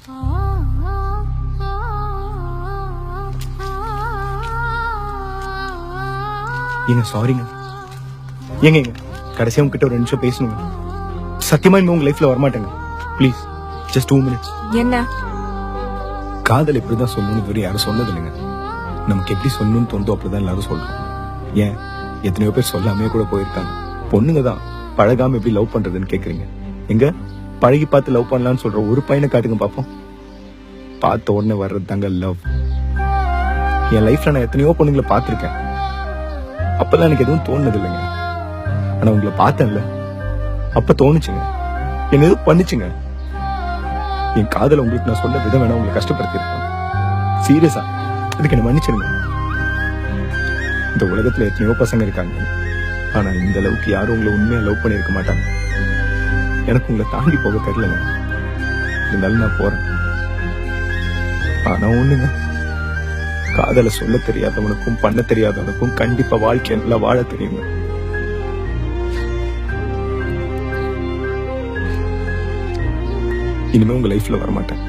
ஏங்க சாரிங்க. ஏங்க கடைசியா உங்ககிட்ட ஒரு நிமிஷம் பேசணுங்க. சத்தியமா இனிமே உங்க லைஃப்ல வரமாட்டேங்க. Please just 2 minutes. என்ன காதல் இப்படிதான் சொல்லணும்னு வேற யாரும் சொன்னது இல்லைங்க. நமக்கு எப்படி சொல்லணும்னு தோணுதோ அப்படிதான் எல்லாரும் சொல்றோம். ஏன் எத்தனையோ பேர் சொல்லாமே கூட போயிருக்காங்க. பொண்ணுங்க தான் பழகாம எப்படி லவ் பண்றதுன்னு கேக்குறீங்க. எங்க பழகி பார்த்து லவ் பண்ணலாம்னு சொல்ற ஒரு பையனை காட்டுங்க பாப்போம். பார்த்த உடனே வர்றது தாங்க லவ். என் லைஃப்ல நான் எத்தனையோ பொண்ணுங்களை பார்த்திருக்கேன். அப்பெல்லாம் எனக்கு எதுவும் தோணுது இல்லைங்க. ஆனா உங்களை பார்த்தேன்ல, அப்ப தோணுச்சுங்க. என்ன எதுவும் பண்ணுச்சுங்க. என் காதல உங்களுக்கு நான் சொன்ன விதம் வேணா உங்களை கஷ்டப்படுத்திருப்பேன். சீரியஸா இதுக்கு என்ன மன்னிச்சிருங்க. இந்த உலகத்துல எத்தனையோ பசங்க இருக்காங்க. ஆனா இந்த அளவுக்கு யாரும் உங்களை உண்மையா லவ் பண்ணிருக்க மாட்டாங்க. எனக்கு உங்களை தாண்டி போக தெரியலங்க. இருந்தாலும் நான் போறேன். ஆனா ஒண்ணுங்க, காதலை சொல்ல தெரியாதவனுக்கும் பண்ண தெரியாதவனுக்கும் கண்டிப்பா வாழ்க்கை நல்லா வாழ தெரியுங்க. இனிமே உங்க லைஃப்ல வரமாட்டேன்.